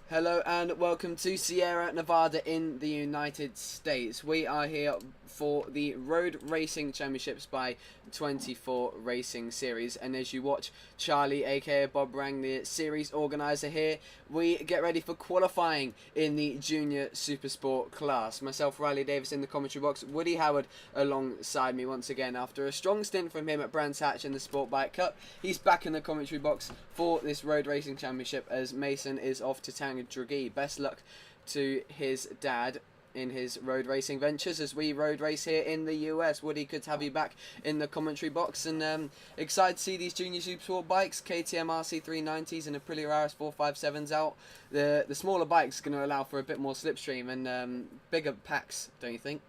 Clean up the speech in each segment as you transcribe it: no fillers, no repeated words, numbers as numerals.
Hello and welcome to Sierra Nevada in the United States. We are here for the Road Racing Championships by 24 Racing Series. And as you watch Charlie, aka Bob Rang, the series organizer here, we get ready for qualifying in the Junior Supersport class. Myself, Riley Davis in the commentary box, Woody Howard alongside me once again. After a strong stint from him at Brands Hatch in the Sport Bike Cup, he's back in the commentary box for this Road Racing Championship as Mason is off to Tandragee. Best luck to his dad in his road racing ventures as we road race here in the US. Woody, good to have you back in the commentary box, and excited to see these Junior Supersport bikes, KTM RC390s and Aprilia RS457s out. The smaller bikes are going to allow for a bit more slipstream and bigger packs, don't you think?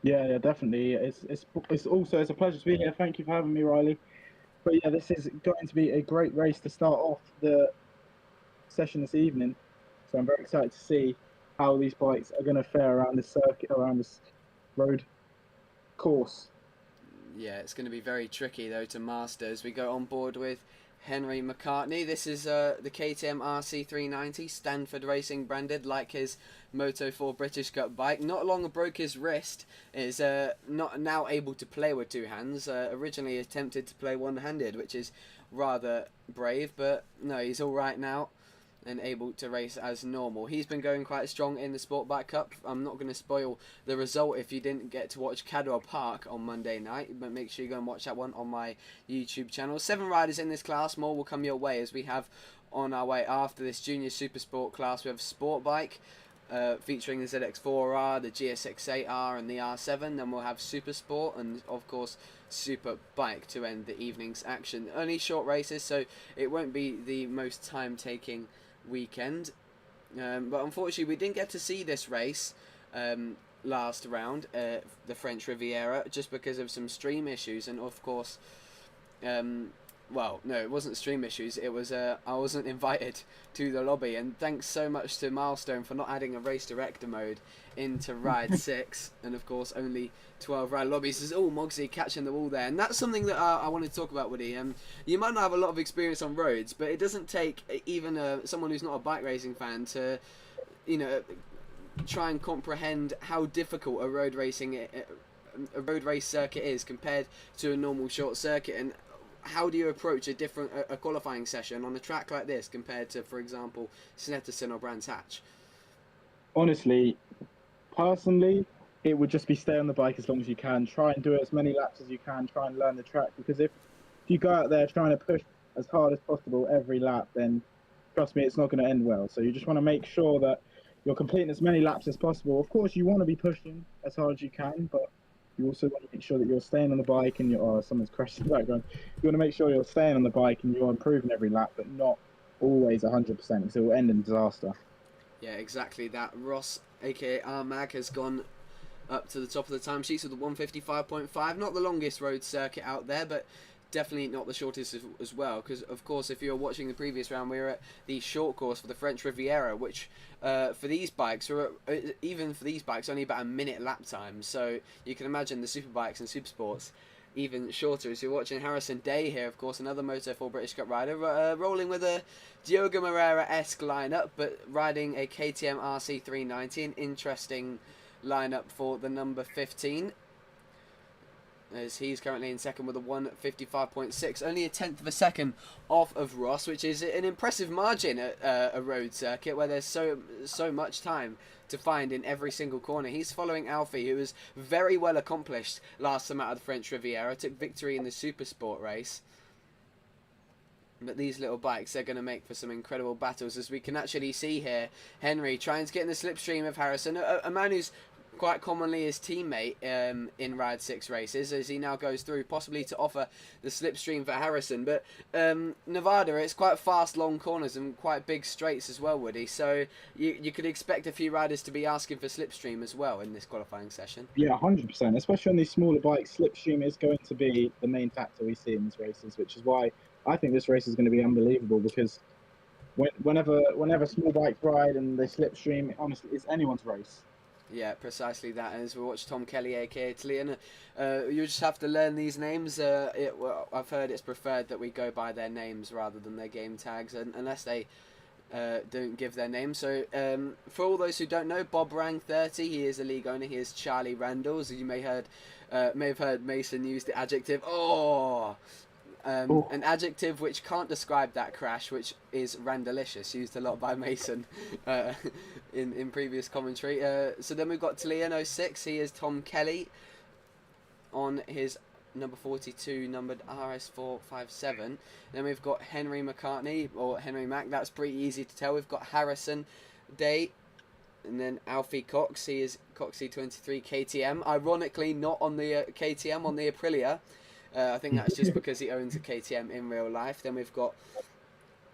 Yeah, definitely. It's a pleasure to be here. Thank you for having me, Riley. But yeah, this is going to be a great race to start off the session this evening. So I'm very excited to see how these bikes are going to fare around this circuit, around this road course. Yeah, it's going to be very tricky though to master as we go on board with Henry McCartney. This is the KTM RC390 Stanford Racing branded, like his Moto4 British Cup bike. Not long broke his wrist. Is not now able to play with two hands. Originally attempted to play one-handed, which is rather brave, but no, he's all right now and able to race as normal. He's been going quite strong in the Sport Bike Cup. I'm not going to spoil the result if you didn't get to watch Cadwell Park on Monday night, but make sure you go and watch that one on my YouTube channel. 7 riders in this class, more will come your way as we have on our way after this Junior Super Sport class. We have Sport Bike, featuring the ZX4R, the GSX8R and the R7. Then we'll have Super Sport and of course Super Bike to end the evening's action. Only short races, so it won't be the most time taking weekend, but unfortunately we didn't get to see this race last round, the French Riviera, just because of some stream issues. And of course, well, no, it wasn't stream issues, it was I wasn't invited to the lobby, and thanks so much to Milestone for not adding a race director mode into Ride 6, and of course only 12 ride lobbies. There's all Mogsy catching the wall there, and that's something that I wanted to talk about, Woody. You might not have a lot of experience on roads, but it doesn't take even someone who's not a bike racing fan to, you know, try and comprehend how difficult a road race circuit is compared to a normal short circuit. And how do you approach a qualifying session on a track like this compared to, for example, Snetterson or Brands Hatch? Honestly, personally, it would just be stay on the bike as long as you can. Try and do as many laps as you can. Try and learn the track, because if you go out there trying to push as hard as possible every lap, then trust me, it's not going to end well. So you just want to make sure that you're completing as many laps as possible. Of course, you want to be pushing as hard as you can, but you also want to make sure that you're staying on the bike and you're, oh, someone's crashing in the background. You want to make sure you're staying on the bike and you're improving every lap, but not always 100%, because it will end in disaster. Yeah, exactly that. Ross, aka Armag, has gone up to the top of the timesheets with the 155.5. Not the longest road circuit out there, but definitely not the shortest as well. Because, of course, if you're watching the previous round, we were at the short course for the French Riviera, which for these bikes, even for these bikes, only about a minute lap time. So you can imagine the super bikes and super sports even shorter. As you're watching Harrison Day here, of course, another Moto4 British Cup rider, rolling with a Diogo Moreira-esque lineup, but riding a KTM RC390, an interesting lineup for the number 15, as he's currently in second with a 155.6, only a tenth of a second off of Ross, which is an impressive margin at a road circuit where there's so much time to find in every single corner. He's following Alfie, who was very well accomplished last time out of the French Riviera, took victory in the Super Sport race. But these little bikes, they're going to make for some incredible battles, as we can actually see here Henry trying to get in the slipstream of Harrison, a man who's quite commonly his teammate in Ride 6 races, as he now goes through, possibly to offer the slipstream for Harrison. But Nevada, it's quite fast, long corners and quite big straights as well, Woody. So you could expect a few riders to be asking for slipstream as well in this qualifying session. Yeah, 100%. Especially on these smaller bikes, slipstream is going to be the main factor we see in these races, which is why I think this race is going to be unbelievable. Because whenever small bikes ride and they slipstream, honestly, it's anyone's race. Yeah, precisely that. And as we watch Tom Kelly, aka Italian, you just have to learn these names. Well, I've heard it's preferred that we go by their names rather than their game tags, and unless they don't give their name. So for all those who don't know, Bob Rang 30, he is a league owner. He is Charlie Randall. As you may have heard Mason use the adjective an adjective which can't describe that crash, which is randalicious, used a lot by Mason in previous commentary. So then we've got Talian 06. He is Tom Kelly on his number 42 numbered RS457. Then we've got Henry McCartney, or Henry Mac. That's pretty easy to tell. We've got Harrison Day, and then Alfie Cox. He is Coxie23 KTM. Ironically, not on the KTM, on the Aprilia. I think that's just because he owns a KTM in real life. Then we've got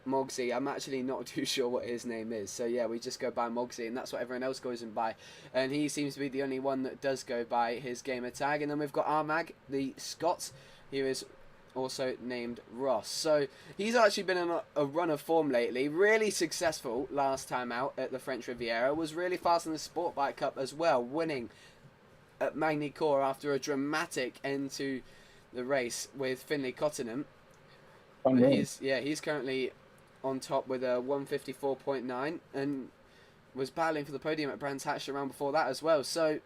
Mogsy. I'm actually not too sure what his name is. So yeah, we just go by Mogsy, and that's what everyone else goes in by. And he seems to be the only one that does go by his gamer tag. And then we've got Armag, the Scot. He is also named Ross. So he's actually been in a run of form lately. Really successful last time out at the French Riviera. Was really fast in the Sport Bike Cup as well, winning at Magny-Cours after a dramatic end to the race with Finlay Cottenham. He's currently on top with a 154.9 and was battling for the podium at Brands Hatch the round before that as well. So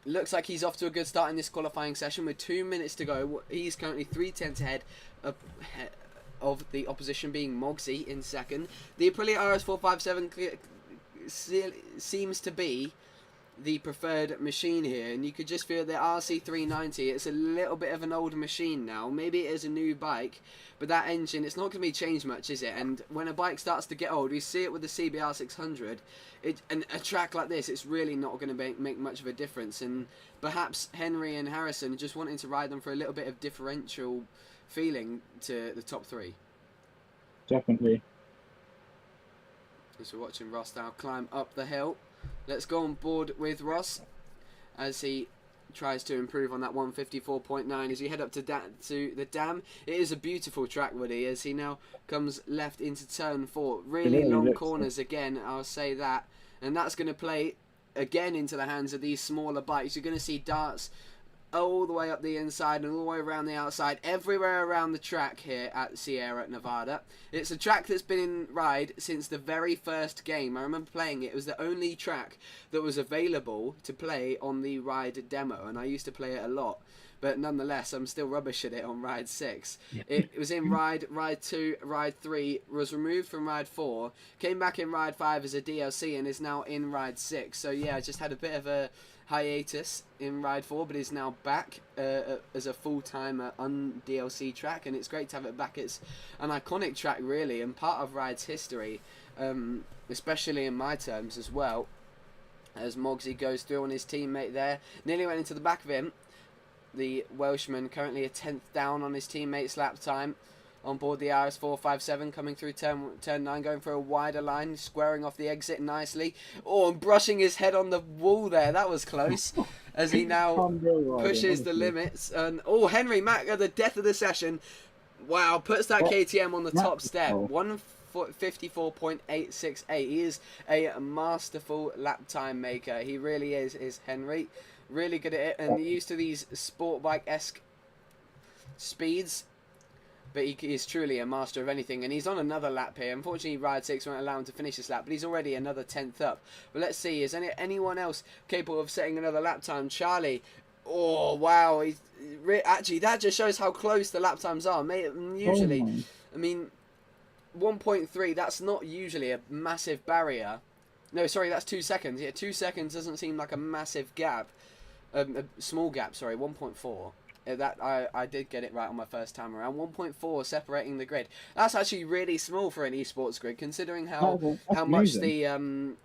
looks like he's off to a good start in this qualifying session with 2 minutes to go. He's currently 3/10 ahead of the opposition, being Mogsy in second. The Aprilia RS457 seems to be the preferred machine here, and you could just feel the RC390. It's a little bit of an older machine now. Maybe it is a new bike, but that engine, it's not going to be changed much, is it? And when a bike starts to get old, we see it with the CBR 600. And a track like this, it's really not going to make much of a difference. And perhaps Henry and Harrison just wanting to ride them for a little bit of differential feeling to the top three. Definitely. So we're watching Ross now climb up the hill. Let's go on board with Ross as he tries to improve on that 154.9 as he head up to the dam. It is a beautiful track, Woody, as he now comes left into turn 4. Really long corners again, I'll say that. And that's going to play again into the hands of these smaller bikes. You're going to see darts all the way up the inside and all the way around the outside, everywhere around the track here at Sierra Nevada. It's a track that's been in ride since the very first game. I remember playing it. It was the only track that was available to play on the ride demo, and I used to play it a lot. But nonetheless, I'm still rubbish at it on Ride 6. It was in Ride 2, Ride 3, was removed from Ride 4, came back in Ride 5 as a DLC, and is now in Ride 6. So yeah, I just had a bit of a hiatus in Ride 4, but is now back as a full-time un-DLC track, and it's great to have it back. It's an iconic track, really, and part of Ride's history, especially in my terms as well, as Mogsy goes through on his teammate there. Nearly went into the back of him. The Welshman currently a 10th down on his teammate's lap time on board the RS457, coming through turn 9, going for a wider line, squaring off the exit nicely. Oh, and brushing his head on the wall there. That was close. As he now pushes the limits. And oh, Henry Mack at the death of the session. Wow, puts that KTM on the top step. 154.868. He is a masterful lap time maker. He really is Henry. Really good at it, and used to these sport bike-esque speeds. But he is truly a master of anything, and he's on another lap here. Unfortunately, Ride 6 won't allow him to finish this lap, but he's already another 10th up. But let's see, is anyone else capable of setting another lap time? Charlie. Oh, wow. Actually, that just shows how close the lap times are. Usually, I mean, 1.3, that's not usually a massive barrier. No, sorry, that's 2 seconds. Yeah, 2 seconds doesn't seem like a massive gap. A small gap, sorry, 1.4. That I did get it right on my first time around. 1.4 separating the grid. That's actually really small for an esports grid, considering how much the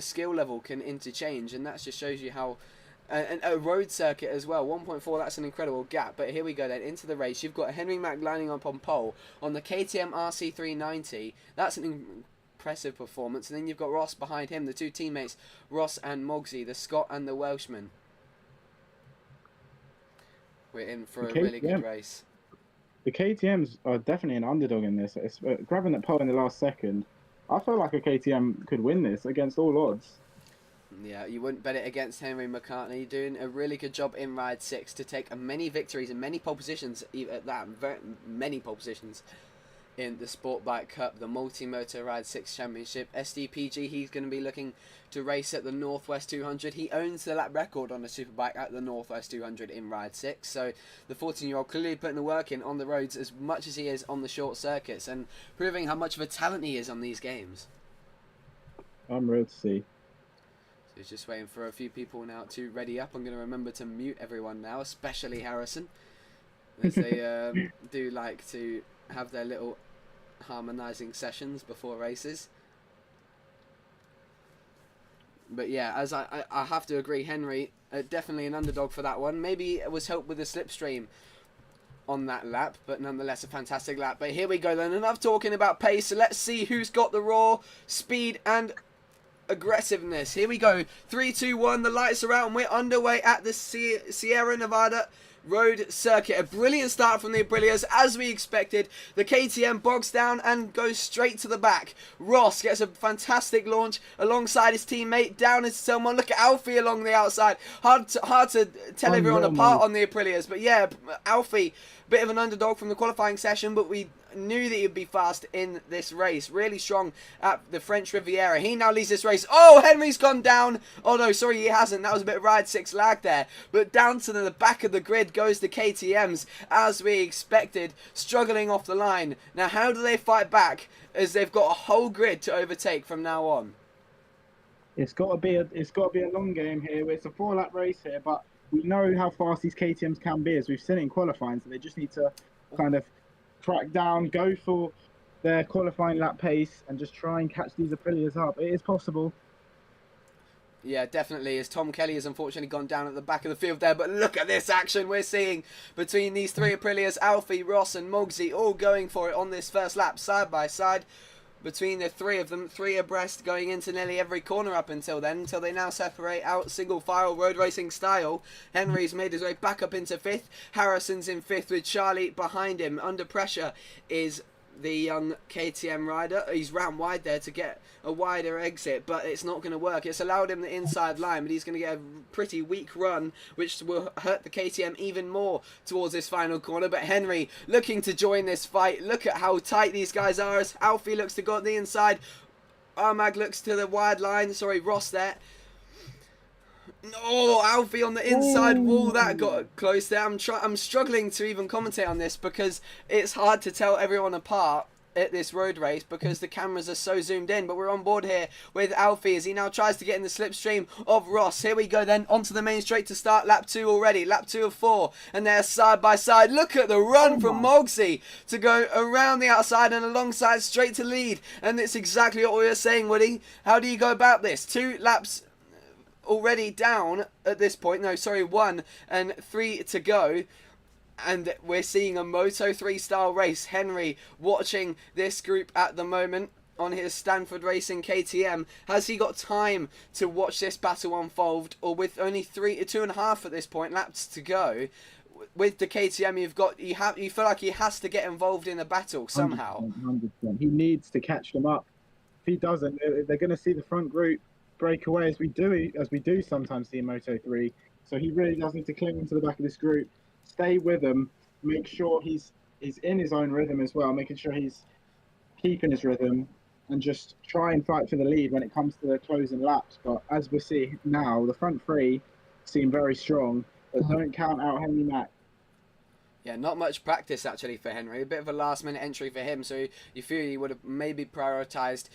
skill level can interchange, and that just shows you how. And a road circuit as well, 1.4. That's an incredible gap. But here we go then into the race. You've got Henry Mack lining up on pole on the KTM RC390. That's an impressive performance. And then you've got Ross behind him, the two teammates, Ross and Mogsy, the Scot and the Welshman. We're in for a really good race. The KTMs are definitely an underdog in this. It's, grabbing that pole in the last second, I felt like a KTM could win this against all odds. Yeah, you wouldn't bet it against Henry McCartney. Doing a really good job in Ride 6 to take many victories and many pole positions, at that, many pole positions. in the Sport Bike Cup, the Multi-Moto Ride 6 Championship. SDPG, he's going to be looking to race at the Northwest 200. He owns the lap record on the Superbike at the Northwest 200 in Ride 6. So the 14-year-old clearly putting the work in on the roads as much as he is on the short circuits, and proving how much of a talent he is on these games. I'm real to see. So he's just waiting for a few people now to ready up. I'm going to remember to mute everyone now, especially Harrison, as they do like to have their little harmonizing sessions before races. But yeah, as I have to agree, Henry, definitely an underdog for that one. Maybe it was helped with the slipstream on that lap, but nonetheless a fantastic lap. But here we go then, enough talking about pace, so let's see who's got the raw speed and aggressiveness. Here we go, 3, 2, 1, the lights are out and we're underway at the Sierra Nevada Road Circuit. A brilliant start from the Aprilias, as we expected. The KTM bogs down and goes straight to the back. Ross gets a fantastic launch alongside his teammate down into someone. Look at Alfie along the outside. Hard to tell everyone apart on the Aprilias, but yeah, Alfie, bit of an underdog from the qualifying session, but we knew that he'd be fast in this race. Really strong at the French Riviera. He now leads this race. Oh, Henry's gone down. Oh no, sorry, he hasn't. That was a bit of Ride 6 lag there. But down to the back of the grid goes the KTMs, as we expected, struggling off the line. Now, how do they fight back, as they've got a whole grid to overtake from now on? It's got to be a long game here. It's a 4-lap race here, but we know how fast these KTMs can be, as we've seen in qualifying. So they just need to kind of crack down, go for their qualifying lap pace, and just try and catch these Aprilias up. It is possible. Yeah, definitely, as Tom Kelly has unfortunately gone down at the back of the field there. But look at this action we're seeing between these three Aprilias, Alfie, Ross and Mogsy, all going for it on this first lap, side by side. Between the three of them, 3 abreast going into nearly every corner up until then, until they now separate out single file road racing style. Henry's made his way back up into 5th. Harrison's in 5th with Charlie behind him. Under pressure is the young KTM rider. He's round wide there to get a wider exit, but it's not going to work. It's allowed him the inside line, but he's going to get a pretty weak run, which will hurt the KTM even more towards this final corner. But Henry looking to join this fight. Look at how tight these guys are, as Alfie looks to go on the inside. Armag looks to the wide line. Sorry, Ross there. No, Alfie on the inside wall, that got close there. I'm struggling to even commentate on this because it's hard to tell everyone apart at this road race because the cameras are so zoomed in. But we're on board here with Alfie as he now tries to get in the slipstream of Ross. Here we go then, onto the main straight to start lap 2 already. Lap 2 of 4, and they're side by side. Look at the run from Mogsy to go around the outside and alongside straight to lead. And it's exactly what we were saying, Woody. How do you go about this? 2 laps already down at this point. No, sorry, 1 and 3 to go. And we're seeing a Moto3 style race. Henry watching this group at the moment on his Stanford Racing KTM. Has he got time to watch this battle unfold? Or with only 2.5 at this point laps to go, with the KTM you feel like he has to get involved in the battle somehow. 100%. He needs to catch them up. If he doesn't, they're going to see the front group break away, as we do sometimes see in Moto3. So he really does need to cling into the back of this group, stay with them, make sure he's in his own rhythm as well, making sure he's keeping his rhythm, and just try and fight for the lead when it comes to the closing laps. But as we see now, the front 3 seem very strong, but don't count out Henry Mack. Yeah, not much practice actually for Henry. A bit of a last-minute entry for him, so you feel he would have maybe prioritised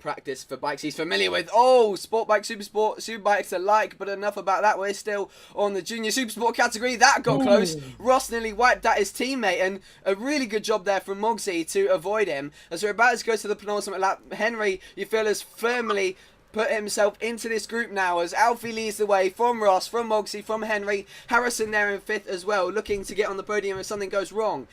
practice for bikes he's familiar with. Oh, sport bike, super bikes alike, but enough about that. We're still on the junior super sport category. That got close. Ross nearly wiped out his teammate, and a really good job there from Mogsy to avoid him. As we're about to go to the penultimate lap, Henry, you feel, has firmly put himself into this group now, as Alfie leads the way from Ross, from Mogsy, from Henry. Harrison there in 5th as well, looking to get on the podium if something goes wrong.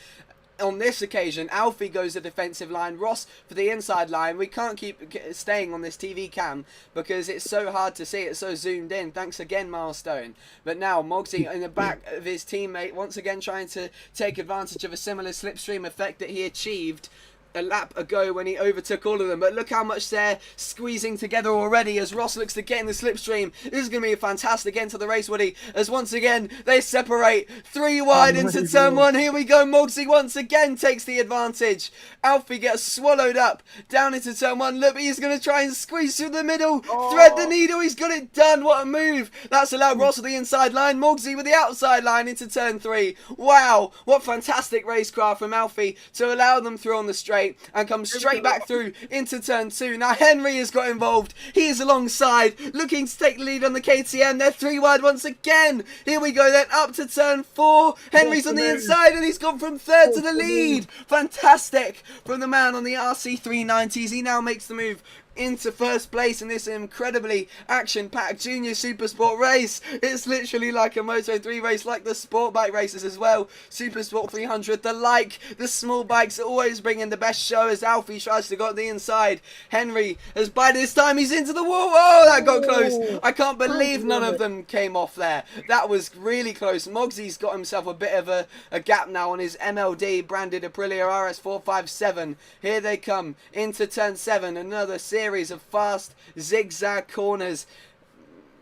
On this occasion, Alfie goes the defensive line, Ross for the inside line. We can't keep staying on this TV cam because it's so hard to see, it's so zoomed in. Thanks again, Milestone. But now Mogsy in the back of his teammate, once again trying to take advantage of a similar slipstream effect that he achieved a lap ago when he overtook all of them, but look how much they're squeezing together already as Ross looks to get in the slipstream. This is going to be a fantastic end to the race, Woody, as once again they separate 3 wide into turn 1. Here we go, Mogsy once again takes the advantage. Alfie gets swallowed up down into turn 1. Look, he's going to try and squeeze through the middle, thread the needle. He's got it done. What a move. That's allowed Ross with the inside line, Mogsy with the outside line into turn 3. Wow, what fantastic racecraft from Alfie to allow them through on the straight and come straight back through into turn 2. Now Henry has got involved. He is alongside, looking to take the lead on the KTM. They're 3 wide once again. Here we go then, up to turn 4. Henry's on the inside and he's gone from 3rd to the lead. Fantastic from the man on the RC390s. He now makes the move into first place in this incredibly action-packed junior supersport race. It's literally like a Moto3 race, like the sport bike races as well. Supersport 300, the small bikes always bring in the best show as Alfie tries to go on the inside. Henry has, by this time, he's into the wall. Oh, that got close. I can't believe none of them came off there. That was really close. Mogsy's got himself a bit of a gap now on his MLD branded Aprilia RS457. Here they come into turn 7, another series of fast zigzag corners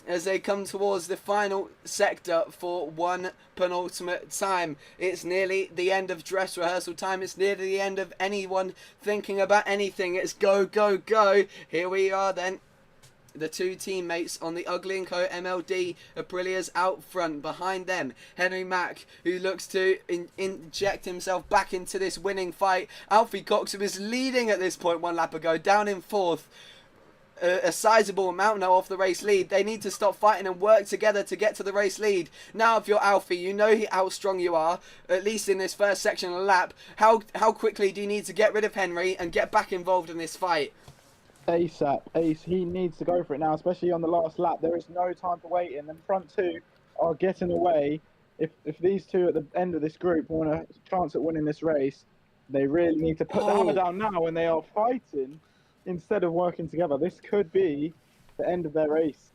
as they come towards the final sector for one penultimate time. It's nearly the end of dress rehearsal time. It's nearly the end of anyone thinking about anything. It's go, go, go. Here we are then. The 2 teammates on the Ugly & Co MLD Aprilia's out front. Behind them, Henry Mack, who looks to inject himself back into this winning fight. Alfie Cox, who is leading at this point 1 lap ago, down in 4th. A sizable amount now off the race lead. They need to stop fighting and work together to get to the race lead. Now if you're Alfie, you know how strong you are, at least in this first section of the lap. How quickly do you need to get rid of Henry and get back involved in this fight? ASAP. Ace, he needs to go for it now, especially on the last lap. There is no time for waiting. The front 2 are getting away. If these 2 at the end of this group want a chance at winning this race, they really need to put the hammer down now when they are fighting instead of working together. This could be the end of their race.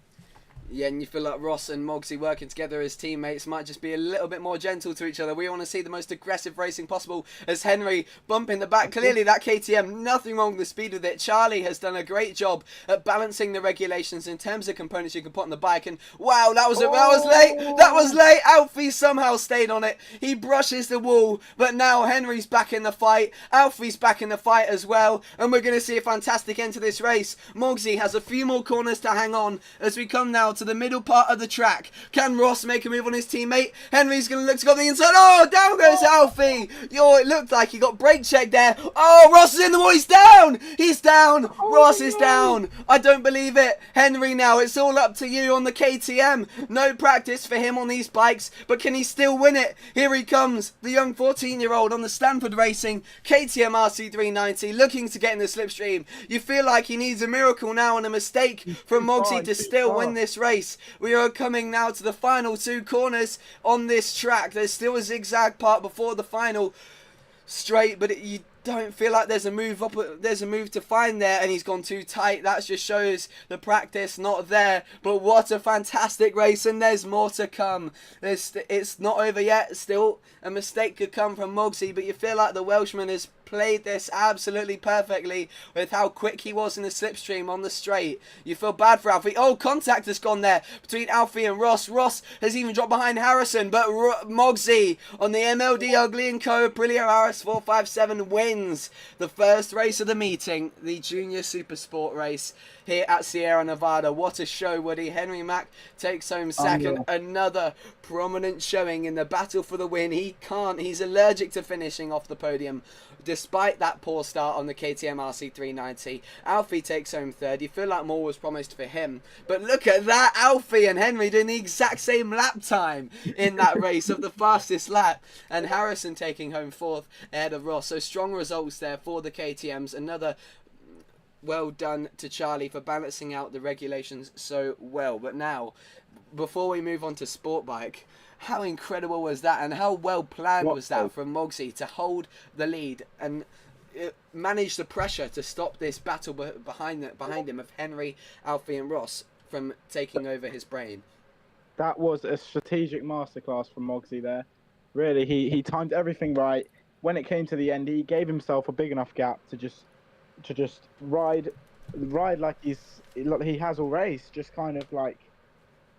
Yeah, and you feel like Ross and Mogsy working together as teammates might just be a little bit more gentle to each other. We want to see the most aggressive racing possible as Henry bumping the back. Clearly that KTM, nothing wrong with the speed with it. Charlie has done a great job at balancing the regulations in terms of components you can put on the bike. And wow, that was late. That was late. Alfie somehow stayed on it. He brushes the wall, but now Henry's back in the fight. Alfie's back in the fight as well. And we're going to see a fantastic end to this race. Mogsy has a few more corners to hang on as we come now to the middle part of the track. Can Ross make a move on his teammate? Henry's going to look to go on the inside. Oh, down goes Alfie. Yo, it looked like he got brake checked there. Oh, Ross is in the wall. He's down. He's down. Ross is down. I don't believe it. Henry now, it's all up to you on the KTM. No practice for him on these bikes, but can he still win it? Here he comes, the young 14-year-old on the Stanford Racing KTM RC390, looking to get in the slipstream. You feel like he needs a miracle now and a mistake from Mogsy to still win this race. We are coming now to the final 2 corners on this track. There's still a zigzag part before the final straight, but you don't feel like there's a move up. There's a move to find there, and he's gone too tight. That just shows the practice not there. But what a fantastic race, and there's more to come. It's not over yet. Still, a mistake could come from Mogsy, but you feel like the Welshman has played this absolutely perfectly with how quick he was in the slipstream on the straight. You feel bad for Alfie. Oh, contact has gone there between Alfie and Ross. Ross has even dropped behind Harrison, but Mogsy on the MLD Ugly & Co Aprilia RS457 wins the first race of the meeting, the Junior Supersport race here at Sierra Nevada. What a show, Woody. Henry Mack takes home second. Another prominent showing in the battle for the win. He's allergic to finishing off the podium despite that poor start on the KTM RC390. Alfie takes home third. You feel like more was promised for him, but look at that, Alfie and Henry doing the exact same lap time in that race of the fastest lap, and Harrison taking home fourth ahead of Ross. So strong results there for the KTMs. Another well done to Charlie for balancing out the regulations so well. But now, before we move on to Sport Bike, how incredible was that, and how well planned was that from Mogsy to hold the lead and manage the pressure to stop this battle behind him of Henry, Alfie and Ross from taking over his brain. That was a strategic masterclass from Mogsy there. Really, he timed everything right. when it came to the end, he gave himself a big enough gap to just ride like he has all race, just kind of like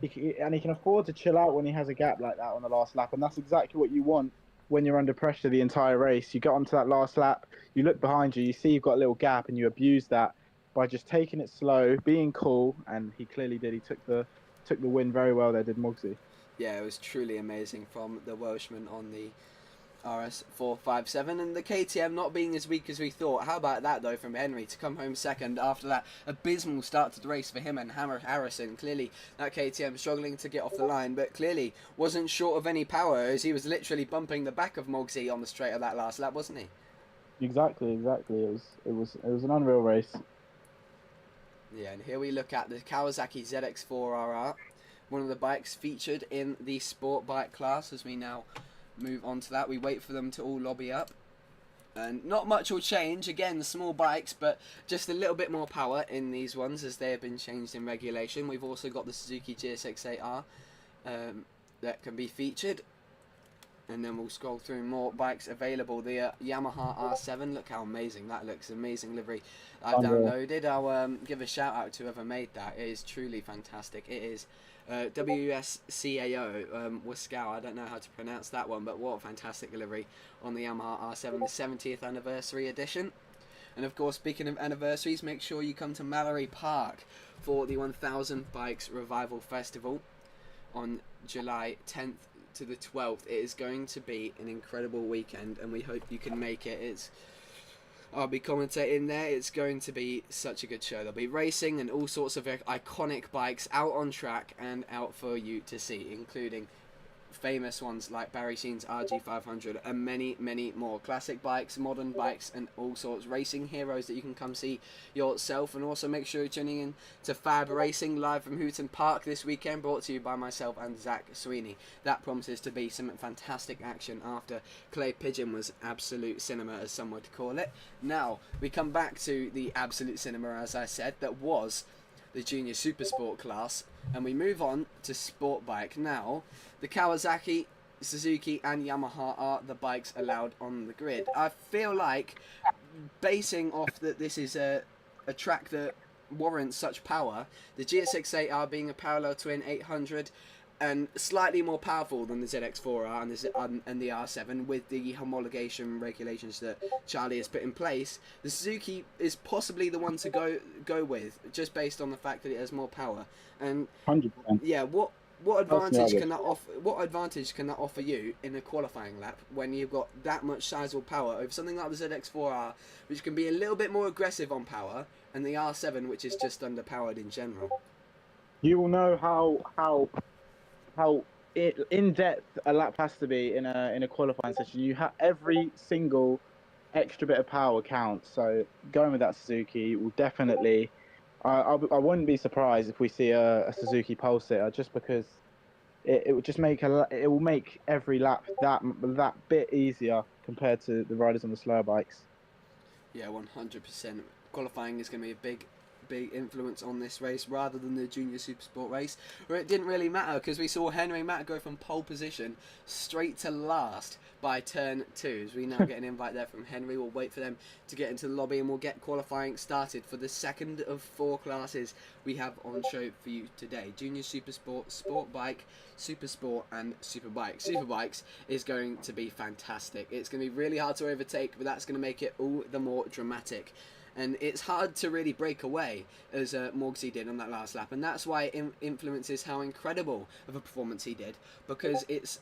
and he can afford to chill out when he has a gap like that on the last lap, and that's exactly what you want when you're under pressure the entire race. You get onto that last lap, you look behind you, you see you've got a little gap, and you abuse that by just taking it slow, being cool, and he clearly did. He took the win very well there, did Mugsy. Yeah, it was truly amazing from the Welshman on the RS457, and the KTM not being as weak as we thought. How about that though from Henry to come home second after that abysmal start to the race for him and Hammer Harrison. Clearly that KTM struggling to get off the line, but clearly wasn't short of any power as he was literally bumping the back of Mogsy on the straight of that last lap, wasn't he? Exactly. It was an unreal race. Yeah, and here we look at the Kawasaki ZX4RR, one of the bikes featured in the sport bike class. As we now move on to that, we wait for them to all lobby up, and not much will change. Again, small bikes, but just a little bit more power in these ones as they have been changed in regulation. We've also got the Suzuki GSX-8R that can be featured, and then we'll scroll through more bikes available. The Yamaha R7, look how amazing that looks. Amazing livery I've downloaded. I'll give a shout out to whoever made that. It is truly fantastic. It is WSCAO Wascow. I don't know how to pronounce that one, but what a fantastic delivery on the Yamaha R7, the 70th anniversary edition. And of course, speaking of anniversaries, make sure you come to Mallory Park for the 1000 Bikes Revival Festival on July 10th to the 12th. It is going to be an incredible weekend, and we hope you can make it. I'll be commentating there. It's going to be such a good show. There'll be racing and all sorts of iconic bikes out on track and out for you to see, including famous ones like Barry Sheen's RG500 and many, many more. Classic bikes, modern bikes, and all sorts. Racing heroes that you can come see yourself. And also make sure you're tuning in to Fab Racing live from Hooton Park this weekend, brought to you by myself and Zach Sweeney. That promises to be some fantastic action after Clay Pigeon was absolute cinema, as some would call it. Now, we come back to the absolute cinema, as I said, that was the Junior Supersport class, and we move on to sport bike. Now, the Kawasaki, Suzuki and Yamaha are the bikes allowed on the grid. I feel like, basing off that this is a track that warrants such power, the GSX-8R being a parallel twin 800 and slightly more powerful than the ZX4R and the R7 with the homologation regulations that Charlie has put in place, the Suzuki is possibly the one to go with, just based on the fact that it has more power. And 100%. yeah, what advantage can that offer? What advantage can that offer you in a qualifying lap when you've got that much sizable power over something like the ZX4R, which can be a little bit more aggressive on power, and the R7, which is just underpowered in general? You will know how in depth a lap has to be in a qualifying session. You have every single extra bit of power counts. So going with that Suzuki will definitely. I wouldn't be surprised if we see a Suzuki pole sitter, just because it will just make it will make every lap that bit easier compared to the riders on the slower bikes. Yeah, 100%. Qualifying is going to be a big influence on this race rather than the Junior Supersport race, where it didn't really matter because we saw Henry Matt go from pole position straight to last by turn 2. As we now get an invite there from Henry, we'll wait for them to get into the lobby and we'll get qualifying started for the second of 4 classes we have on show for you today: Junior Supersport, Sport Bike, Supersport and Superbike. Superbikes is going to be fantastic. It's going to be really hard to overtake, but that's going to make it all the more dramatic. And it's hard to really break away, as Morgsy did on that last lap. And that's why it influences how incredible of a performance he did, because it's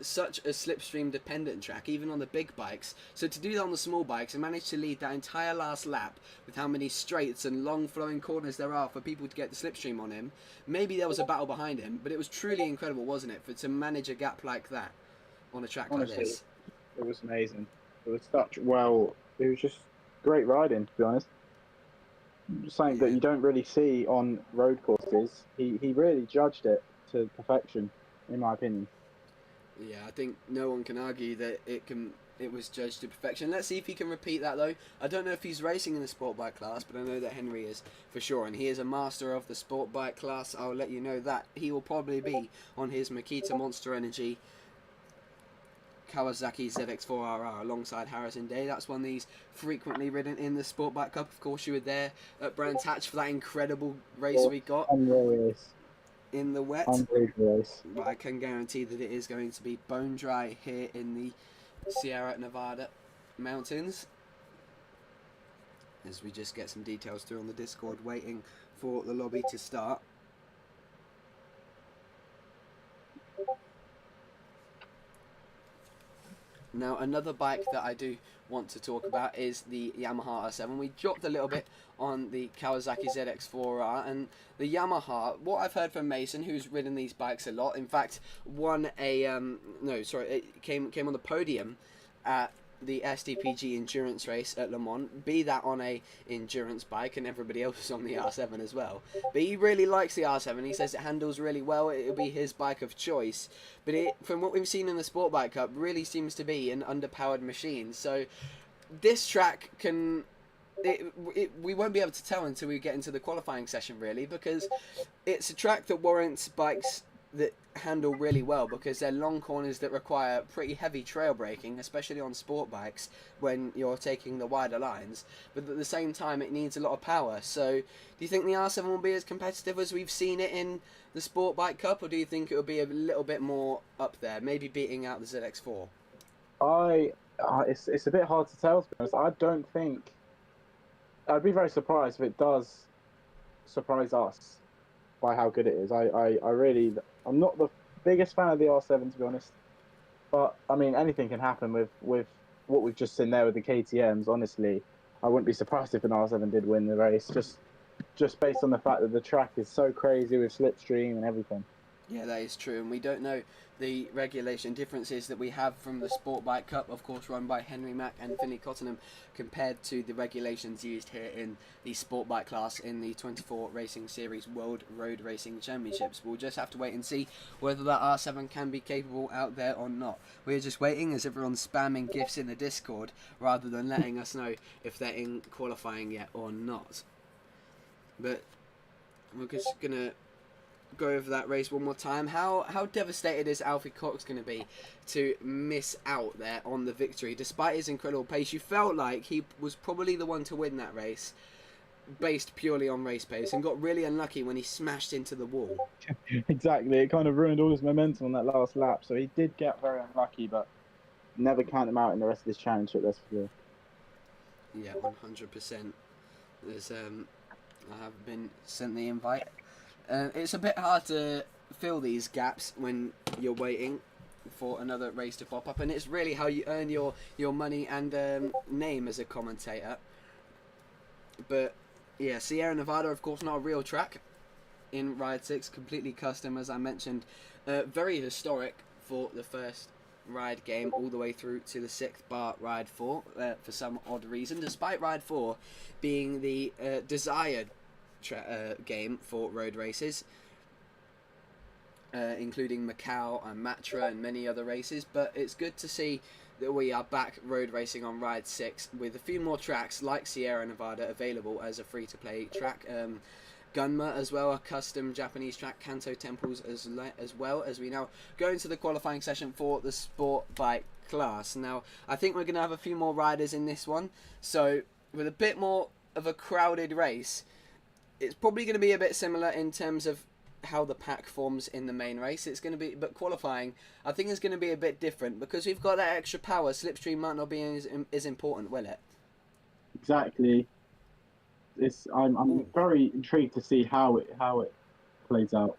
such a slipstream dependent track, even on the big bikes. So to do that on the small bikes and manage to lead that entire last lap with how many straights and long flowing corners there are for people to get the slipstream on him, maybe there was a battle behind him, but it was truly incredible, wasn't it, to manage a gap like that on a track like this? It was amazing. It was it was just great riding, to be honest. Something that you don't really see on road courses. He really judged it to perfection, in my opinion. Yeah, I think no one can argue that it was judged to perfection. Let's see if he can repeat that though. I don't know if he's racing in the sport bike class, but I know that Henry is for sure, and he is a master of the sport bike class. I'll let you know that he will probably be on his Makita Monster Energy Kawasaki ZX4RR alongside Harrison Day. That's one he's frequently ridden in the Sport Bike Cup. Of course, you were there at Brands Hatch for that incredible race we got Unreal race. in the wet. Unreal race. But I can guarantee that it is going to be bone dry here in the Sierra Nevada mountains. As we just get some details through on the Discord, waiting for the lobby to start. Now, another bike that I do want to talk about is the Yamaha R7. We dropped a little bit on the Kawasaki ZX4R, and the Yamaha, what I've heard from Mason, who's ridden these bikes a lot, in fact, won a, it came on the podium at the SDPG endurance race at Le Mans, be that on a endurance bike, and everybody else was on the R7 as well. But he really likes the R7. He says it handles really well. It'll be his bike of choice. But it, from what we've seen in the Sport Bike Cup, really seems to be an underpowered machine. So this track can... we won't be able to tell until we get into the qualifying session, really, because it's a track that warrants bikes that handle really well, because they're long corners that require pretty heavy trail braking, especially on sport bikes when you're taking the wider lines, but at the same time it needs a lot of power. So do you think the R7 will be as competitive as we've seen it in the Sport Bike Cup, or do you think it will be a little bit more up there, maybe beating out the ZX4? It's a bit hard to tell, to be honest. I don't think... I'd be very surprised if it does surprise us by how good it is. I'm not the biggest fan of the R7, to be honest, but I mean, anything can happen with what we've just seen there with the KTMs. Honestly, I wouldn't be surprised if an R7 did win the race, just based on the fact that the track is so crazy with slipstream and everything. Yeah, that is true, and we don't know the regulation differences that we have from the Sport Bike Cup, of course run by Henry Mack and Finley Cottenham, compared to the regulations used here in the Sport Bike class in the 24 Racing Series World Road Racing Championships. We'll just have to wait and see whether that R7 can be capable out there or not. We're just waiting as everyone's spamming GIFs in the Discord rather than letting us know if they're in qualifying yet or not. But we're just going to go over that race one more time. How devastated is Alfie Cox going to be to miss out there on the victory? Despite his incredible pace, you felt like he was probably the one to win that race based purely on race pace, and got really unlucky when he smashed into the wall. Exactly, it kind of ruined all his momentum on that last lap, so he did get very unlucky, but never count him out in the rest of this championship, that's for sure. Yeah, 100%. There's I have been sent the invite. It's a bit hard to fill these gaps when you're waiting for another race to pop up, and it's really how you earn your money and name as a commentator. But yeah, Sierra Nevada, of course, not a real track in Ride 6, completely custom, as I mentioned. Very historic for the first Ride game all the way through to the 6th bar Ride 4 for some odd reason, despite Ride 4 being the desired game for road races, including Macau and Matra and many other races. But it's good to see that we are back road racing on Ride 6 with a few more tracks like Sierra Nevada available as a free-to-play track. Gunma as well, a custom Japanese track, Kanto Temples as well, as we now go into the qualifying session for the Sport Bike class. Now, I think we're going to have a few more riders in this one, so with a bit more of a crowded race, it's probably going to be a bit similar in terms of how the pack forms in the main race. It's going to be, but qualifying, I think, is going to be a bit different because we've got that extra power. Slipstream might not be as important, will it? Exactly. I'm very intrigued to see how it plays out.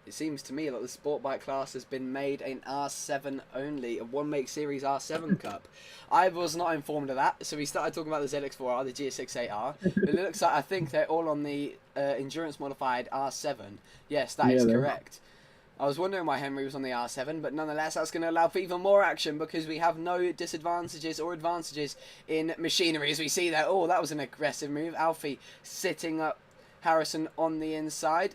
It seems to me like the Sport Bike class has been made an R7 only, a One Make Series R7 Cup. I was not informed of that, so we started talking about the ZX4R, the GS6AR. It looks like, I think they're all on the endurance modified R7. Yes, that is correct. I was wondering why Henry was on the R7, but nonetheless, that's going to allow for even more action because we have no disadvantages or advantages in machinery. As we see there, oh, that was an aggressive move. Alfie sitting up Harrison on the inside.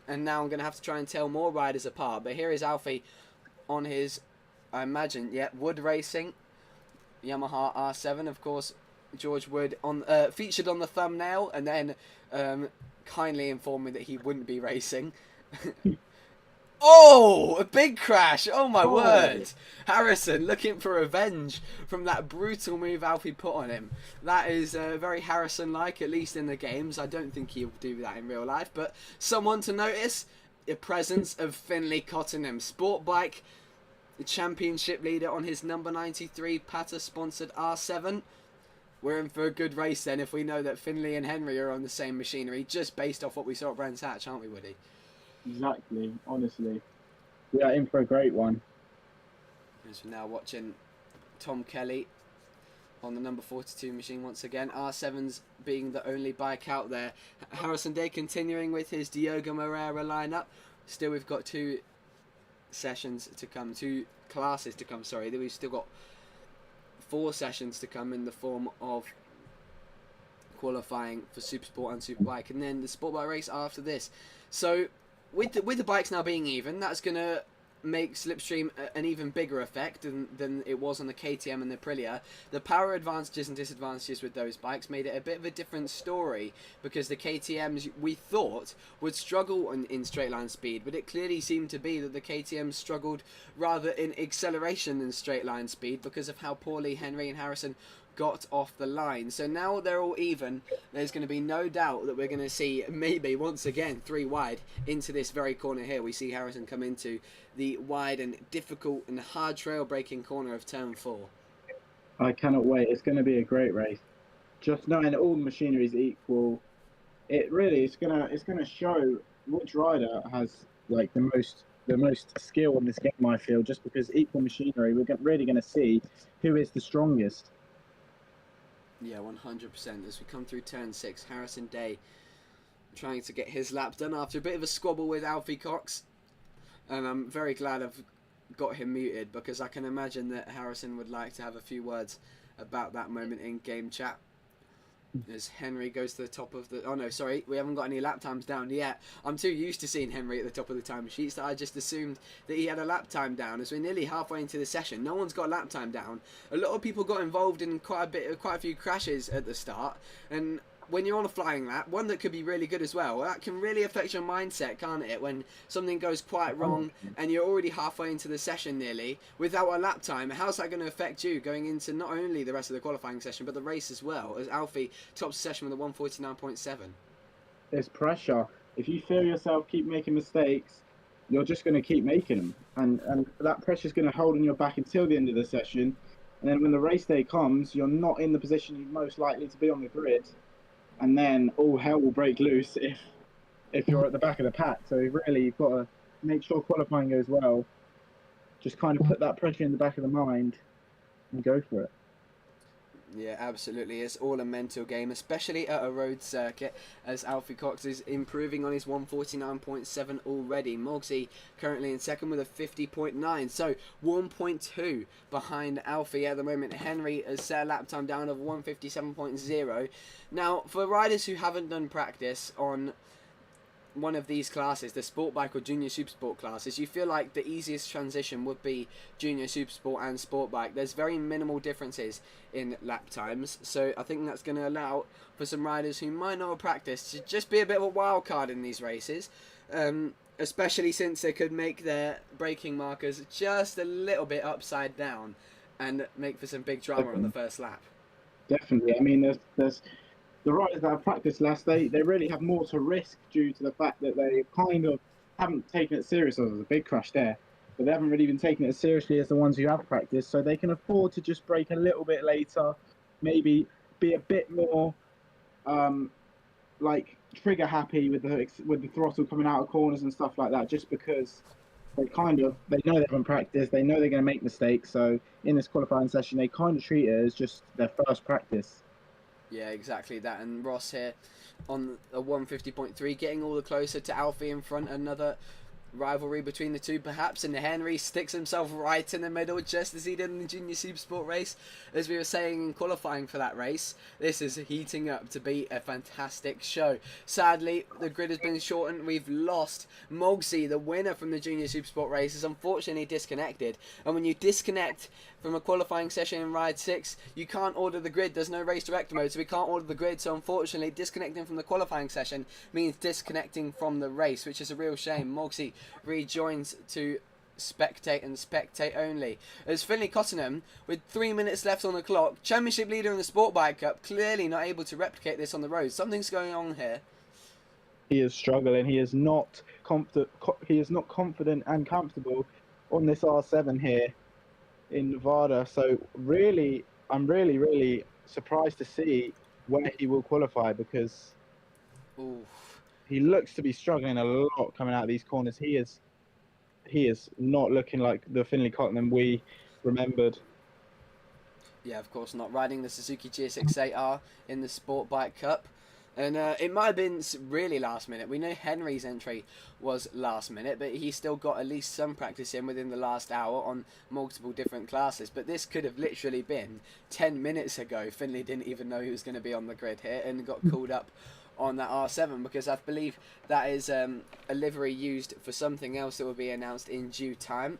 And now I'm going to have to try and tell more riders apart. But here is Alfie on his, I imagine, Wood Racing Yamaha R7. Of course, George Wood on featured on the thumbnail, and then kindly informed me that he wouldn't be racing. Oh, a big crash! Oh my Oh, word! Harrison looking for revenge from that brutal move Alfie put on him. That is very Harrison-like, at least in the games. I don't think he'll do that in real life, but someone to notice: the presence of Finley Cottenham, sport bike, the championship leader on his number 93 Pata-sponsored R7. We're in for a good race then if we know that Finley and Henry are on the same machinery, just based off what we saw at Brands Hatch, aren't we, Woody? exactly. Honestly, we are in for a great one. As we're now watching Tom Kelly on the number 42 machine once again. R7's being the only bike out there. Harrison Day continuing with his Diogo Moreira lineup. Still, we've got two classes to come, sorry. We've still got 4 sessions to come in the form of qualifying for Supersport and Superbike, and then the Sport Bike race after this. So with the bikes now being even, that's going to make Slipstream an even bigger effect than it was on the KTM and the Aprilia. The power advantages and disadvantages with those bikes made it a bit of a different story, because the KTMs we thought would struggle in straight line speed, but it clearly seemed to be that the KTMs struggled rather in acceleration than straight line speed because of how poorly Henry and Harrison got off the line. So now they're all even. There's going to be no doubt that we're going to see maybe once again 3 wide into this very corner here. We see Harrison come into the wide and difficult and hard trail braking corner of turn 4. I cannot wait. It's going to be a great race. Just knowing all the machinery is equal, it really is gonna show which rider has like the most skill in this game. I feel, just because equal machinery, we're really going to see who is the strongest. Yeah, 100%. As we come through turn 6, Harrison Day trying to get his lap done after a bit of a squabble with Alfie Cox. And I'm very glad I've got him muted, because I can imagine that Harrison would like to have a few words about that moment in game chat. As Henry goes to the top of the... Oh no, sorry, we haven't got any lap times down yet. I'm too used to seeing Henry at the top of the time sheets that I just assumed that he had a lap time down, as we're nearly halfway into the session. No one's got a lap time down. A lot of people got involved in quite a few crashes at the start, and when you're on a flying lap, one that could be really good as well, that can really affect your mindset, can't it? When something goes quite wrong and you're already halfway into the session nearly without a lap time, how's that going to affect you going into not only the rest of the qualifying session but the race as well, as Alfie tops the session with a 149.7. There's pressure. If you feel yourself keep making mistakes, you're just going to keep making them, and that pressure is going to hold on your back until the end of the session. And then when the race day comes, you're not in the position you're most likely to be on the grid. And then all hell will break loose if you're at the back of the pack. So really, you've got to make sure qualifying goes well. Just kind of put that pressure in the back of the mind and go for it. Yeah, absolutely. It's all a mental game, especially at a road circuit, as Alfie Cox is improving on his 149.7 already. Mogsy currently in second with a 50.9, so 1.2 behind Alfie at the moment. Henry has set a lap time down of 157.0. Now, for riders who haven't done practice on one of these classes, the sport bike or junior supersport classes, you feel like the easiest transition would be junior supersport and sport bike. There's very minimal differences in lap times, so I think that's going to allow for some riders who might not have practiced to just be a bit of a wild card in these races, especially since they could make their braking markers just a little bit upside down and make for some big drama on the first lap. Definitely. I mean, there's the riders that have practiced less, they really have more to risk due to the fact that they kind of haven't taken it seriously. There's a big crash there, but they haven't really been taking it as seriously as the ones who have practiced, so they can afford to just brake a little bit later, maybe be a bit more like trigger happy with the throttle coming out of corners and stuff like that, just because they know they haven't practiced, they know they're going to make mistakes. So in this qualifying session, they kind of treat it as just their first practice. Yeah, exactly that. And Ross here on a 150.3, getting all the closer to Alfie in front. Another rivalry between the two perhaps, and Henry sticks himself right in the middle, just as he did in the junior supersport race. As we were saying in qualifying for that race, this is heating up to be a fantastic show. Sadly, the grid has been shortened. We've lost Mogsy, the winner from the junior supersport race, is unfortunately disconnected, and when you disconnect from a qualifying session in Ride 6, you can't order the grid. There's no race director mode, so we can't order the grid. So unfortunately, disconnecting from the qualifying session means disconnecting from the race, which is a real shame. Mogsy rejoins to spectate and spectate only. As Finley Cottenham, with 3 minutes left on the clock, championship leader in the Sport Bike Cup, clearly not able to replicate this on the road. Something's going on here. He is struggling. He is not confident. He is not confident and comfortable on this R7 here in Nevada. So really, I'm really surprised to see where he will qualify, because he looks to be struggling a lot coming out of these corners. He is not looking like the Finley Cottenham we remembered. Yeah, of course not. Riding the Suzuki GSX-8R in the Sport Bike Cup. And it might have been really last minute. We know Henry's entry was last minute, but he still got at least some practice in within the last hour on multiple different classes. But this could have literally been 10 minutes ago. Finley didn't even know he was going to be on the grid here and got called up on that R7, because I believe that is a livery used for something else that will be announced in due time.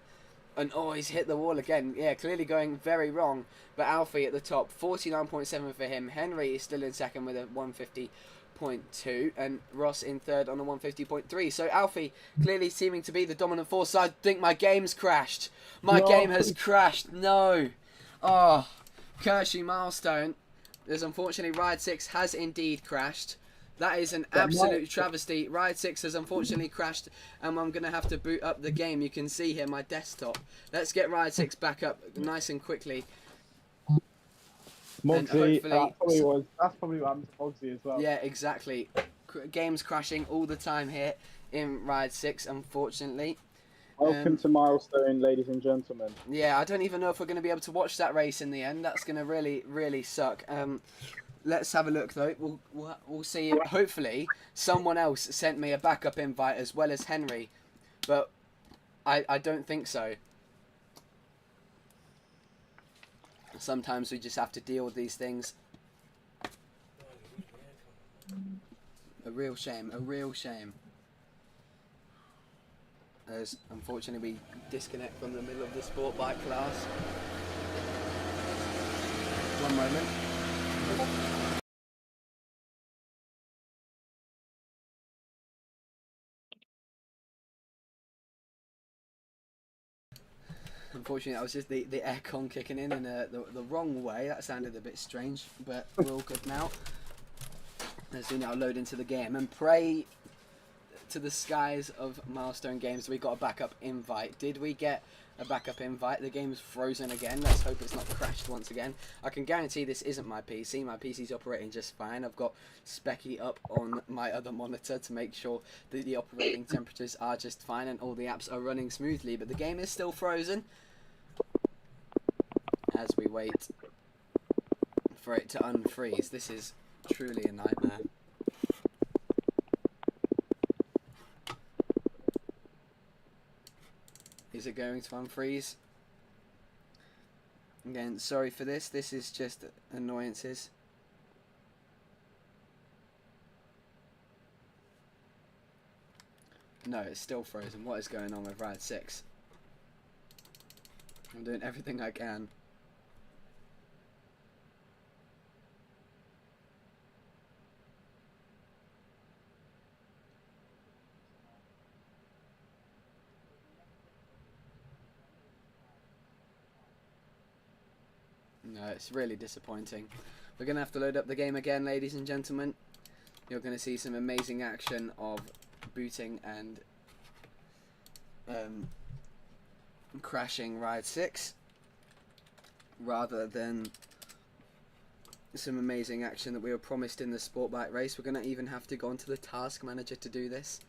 And oh, he's hit the wall again. Yeah, clearly going very wrong. But Alfie at the top, 49.7 for him. Henry is still in second with a 150.2. And Ross in third on a 150.3. So Alfie clearly seeming to be the dominant force. I think my game's crashed. My game has crashed. No. Oh, Kershey milestone. As unfortunately Ride 6 has indeed crashed. That is an absolute travesty. Ride 6 has unfortunately crashed, and I'm going to have to boot up the game. You can see here my desktop. Let's get Ride 6 back up nice and quickly. Mogsy, that's probably what happened to Mogsy as well. Yeah, exactly. Games crashing all the time here in Ride 6, unfortunately. Welcome to Milestone, ladies and gentlemen. Yeah, I don't even know if we're going to be able to watch that race in the end. That's going to really suck. Let's have a look though. We'll see. Hopefully, someone else sent me a backup invite as well as Henry, but I don't think so. Sometimes we just have to deal with these things. A real shame. A real shame. As unfortunately we disconnect from the middle of the sport bike class. One moment. Unfortunately, that was just the aircon kicking in the wrong way. That sounded a bit strange, but we're all good now. As we now load into the game and pray to the skies of Milestone Games we got a backup invite. Did we get a backup invite? The game's frozen again. Let's hope it's not crashed once again. I can guarantee this isn't my PC. My PC's operating just fine. I've got Specky up on my other monitor to make sure that the operating temperatures are just fine and all the apps are running smoothly, but the game is still frozen as we wait for it to unfreeze. This is truly a nightmare. Is it going to unfreeze? Again, sorry for this. This is just annoyances. No, it's still frozen. What is going on with Ride 6? I'm doing everything I can. No, it's really disappointing. We're going to have to load up the game again, ladies and gentlemen. You're going to see some amazing action of booting and crashing Ride 6 rather than some amazing action that we were promised in the sport bike race. We're going to even have to go onto the task manager to do this.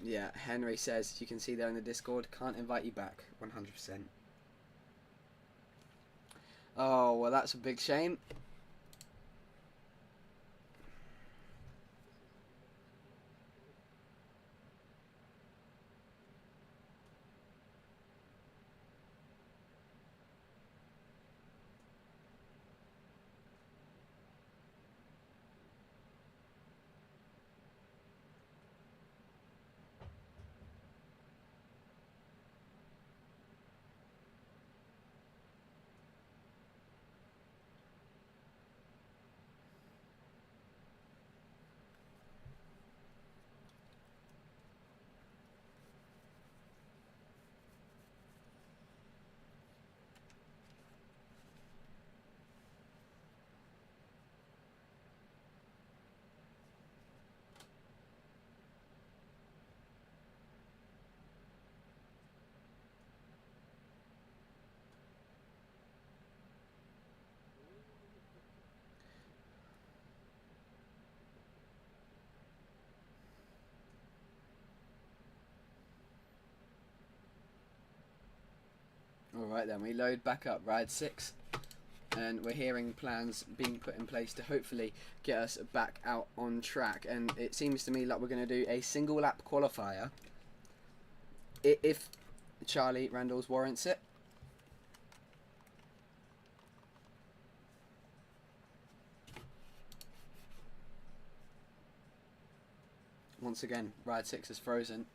Yeah, Henry says, you can see there in the Discord, can't invite you back, 100%. Oh, well that's a big shame. Alright then, we load back up Ride 6. And we're hearing plans being put in place to hopefully get us back out on track. And it seems to me like we're going to do a single lap qualifier if Charlie Randalls warrants it. Once again, Ride 6 is frozen.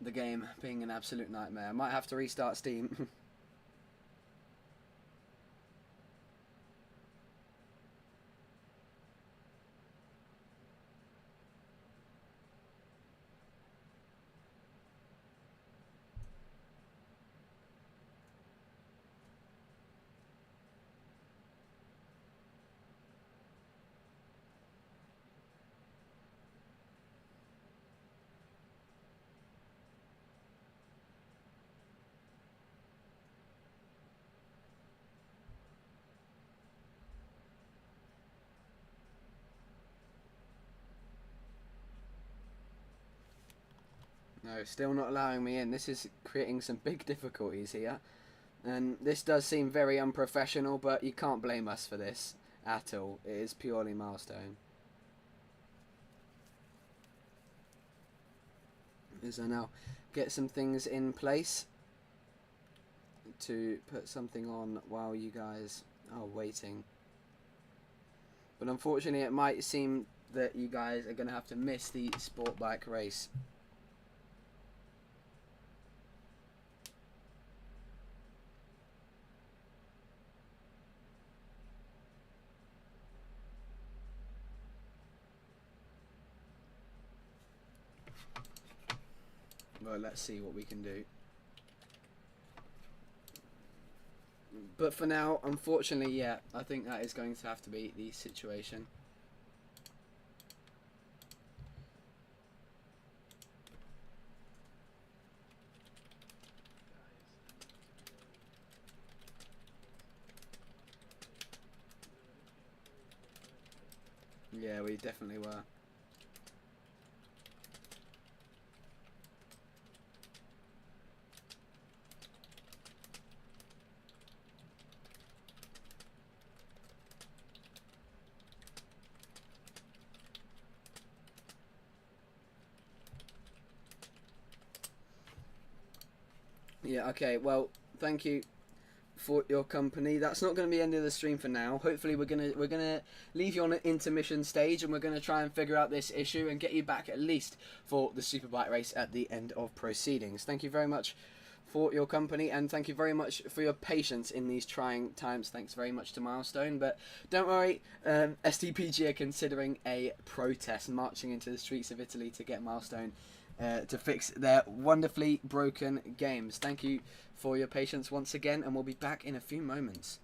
The game being an absolute nightmare. I might have to restart Steam. No, still not allowing me in. This is creating some big difficulties here. And this does seem very unprofessional, but you can't blame us for this at all. It is purely Milestone. As I now get some things in place to put something on while you guys are waiting. But unfortunately it might seem that you guys are going to have to miss the sport bike race. Well, let's see what we can do. But for now, unfortunately, yeah, I think that is going to have to be the situation. Yeah, we definitely were. Yeah, okay, well, thank you for your company. That's not going to be the end of the stream for now. Hopefully we're gonna leave you on an intermission stage, and we're gonna try and figure out this issue and get you back at least for the Superbike race at the end of proceedings. Thank you very much for your company, and thank you very much for your patience in these trying times. Thanks very much to Milestone, but don't worry, STPG are considering a protest, marching into the streets of Italy to get Milestone to fix their wonderfully broken games. Thank you for your patience once again, and we'll be back in a few moments.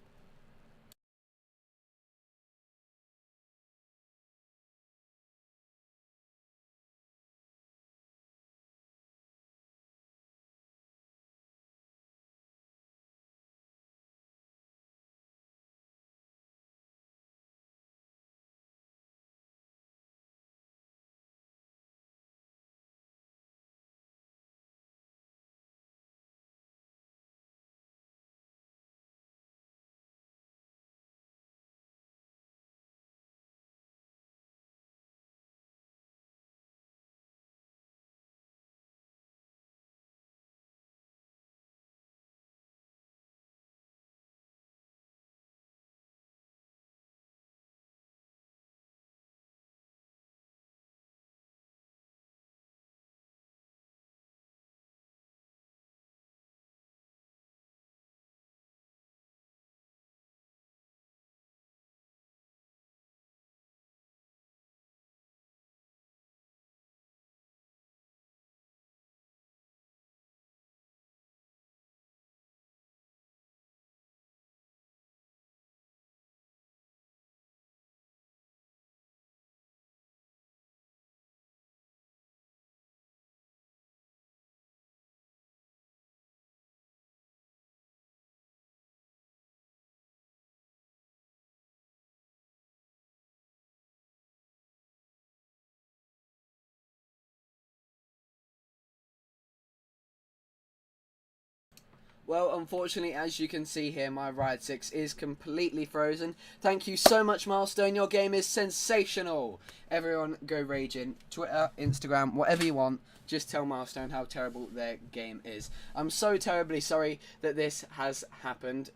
Well, unfortunately, as you can see here, my Ride 6 is completely frozen. Thank you so much, Milestone. Your game is sensational. Everyone go raging. Twitter, Instagram, whatever you want. Just tell Milestone how terrible their game is. I'm so terribly sorry that this has happened.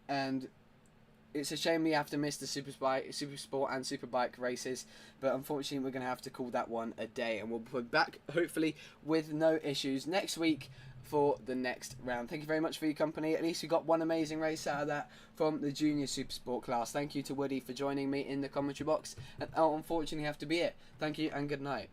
And it's a shame we have to miss the Super Sport and Superbike races. But unfortunately, we're going to have to call that one a day. And we'll be back, hopefully, with no issues next week for the next round. Thank you very much for your company. At least we got one amazing race out of that from the Junior Supersport class. Thank you to Woody for joining me in the commentary box. And I'll unfortunately have to be it. Thank you and good night.